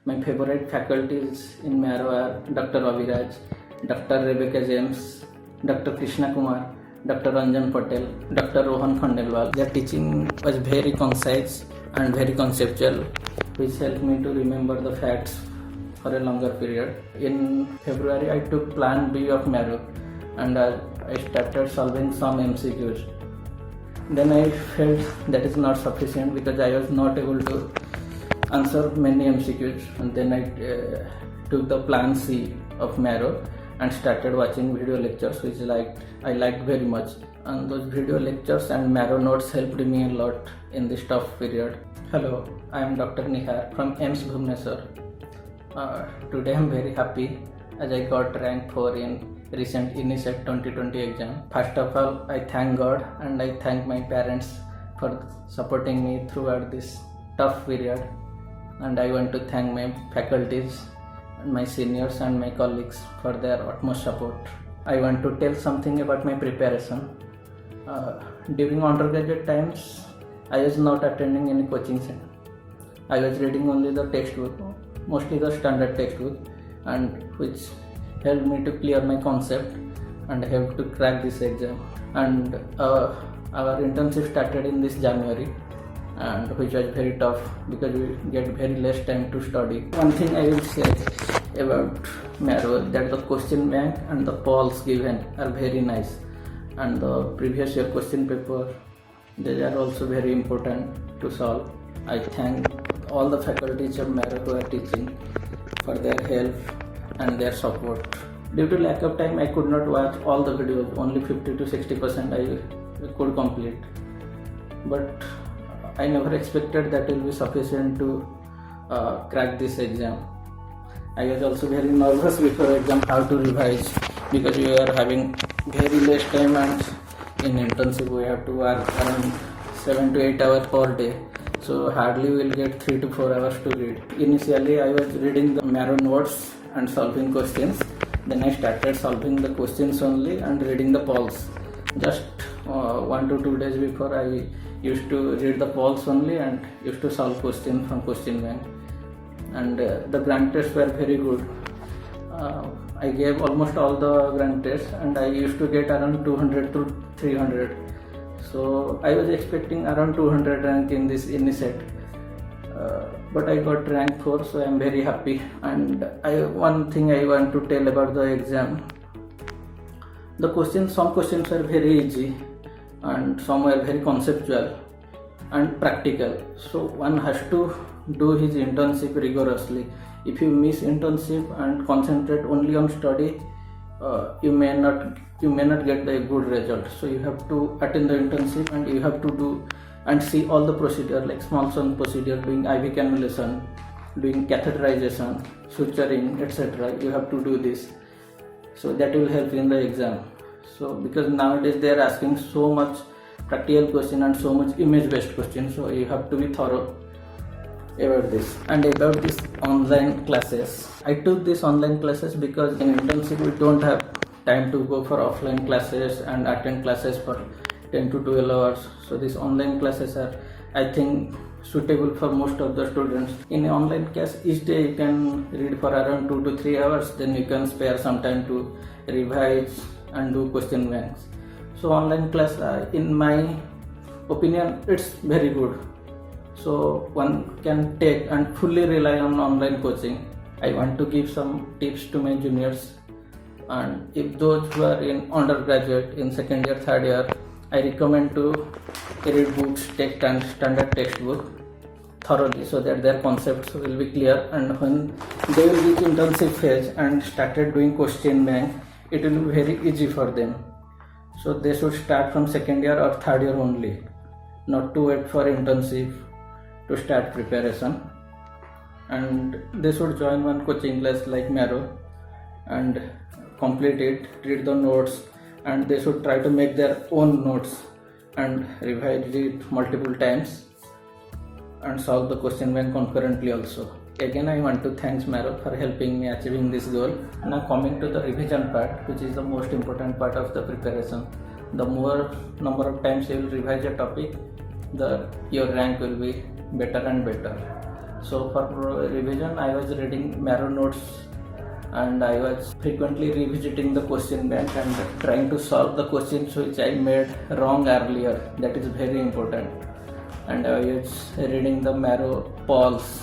My favorite faculties in Marrow are Dr. Aviraj, Dr. Rebecca James, Dr. Krishna Kumar, Dr. Ranjan Patel, Dr. Rohan Khandelwal. Their teaching was very concise and very conceptual, which helped me to remember the facts for a longer period. In February, I took Plan B of Marrow and I started solving some MCQs. Then I felt that is not sufficient because I was not able to answer many MCQs, and then I took the Plan C of Marrow and started watching video lectures, which I liked very much. And those video lectures and Marrow notes helped me a lot in this tough period. Hello, I am Dr. Nihar from AIIMS Bhubaneswar. Today I am very happy as I got rank 4 in recent INISET 2020 exam. First of all, I thank God and I thank my parents for supporting me throughout this tough period. And I want to thank my faculties, my seniors and my colleagues for their utmost support. I want to tell something about my preparation. During undergraduate times, I was not attending any coaching center. I was reading only the textbook, mostly the standard textbook, and which helped me to clear my concept and helped to crack this exam. And our internship started in this January, and which was very tough because we get very less time to study. One thing I will say about Marrow, that the question bank and the polls given are very nice, and the previous year question paper, they are also very important to solve. I thank all the faculties of Marrow who are teaching for their help and their support. Due to lack of time, I could not watch all the videos, only 50 to 60% I could complete. But I never expected that it will be sufficient to crack this exam. I was also very nervous before exam how to revise, because we are having very less time, and in internship we have to work around 7 to 8 hours per day. So hardly we will get 3 to 4 hours to read. Initially I was reading the Marrow notes and solving questions. Then I started solving the questions only and reading the polls. Just 1 to 2 days before, I used to read the polls only and used to solve questions from question bank. And the grant tests were very good. I gave almost all the grant tests and I used to get around 200 to 300. So I was expecting around 200 rank in this INISET. But I got rank 4, so I am very happy. And one thing I want to tell about the exam. Some questions are very easy and some are very conceptual and practical. So one has to do his internship rigorously. If you miss internship and concentrate only on study, you may not get the good result. So you have to attend the internship and you have to do and see all the procedure, like small son procedure, doing IV cannulation, doing catheterization, suturing, etc. You have to do this. So that will help in the exam. So because nowadays they are asking so much practical question and so much image based question, so you have to be thorough about this. And about this online classes, I took these online classes because in internship we don't have time to go for offline classes and attend classes for 10 to 12 hours. So these online classes are, I think, suitable for most of the students. In an online class, each day you can read for around 2 to 3 hours, then you can spare some time to revise and do question banks. So online class, in my opinion, it's very good. So one can take and fully rely on online coaching. I want to give some tips to my juniors, and if those who are in undergraduate, in second year, third year, I recommend to read books, take standard textbook thoroughly so that their concepts will be clear, and when they will reach internship phase and started doing question bank, it will be very easy for them. So they should start from second year or third year only, not to wait for internship to start preparation. And they should join one coaching class like Marrow and complete it, read the notes, and they should try to make their own notes and revise it multiple times and solve the question bank concurrently also. Again, I want to thank Marrow for helping me achieving this goal. Now coming to the revision part, which is the most important part of the preparation. The more number of times you will revise a topic, your rank will be better and better. So for revision, I was reading Marrow notes, and I was frequently revisiting the question bank and trying to solve the questions which I made wrong earlier. That is very important. And I was reading the Marrow polls,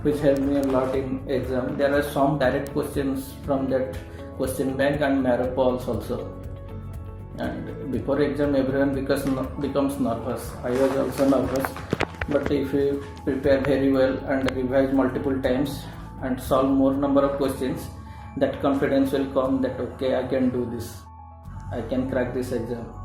which helped me a lot in exam. There are some direct questions from that question bank and Marrow polls also. And before exam, everyone becomes nervous. I was also nervous. But if you prepare very well and revise multiple times and solve more number of questions, that confidence will come that okay, I can do this. I can crack this exam.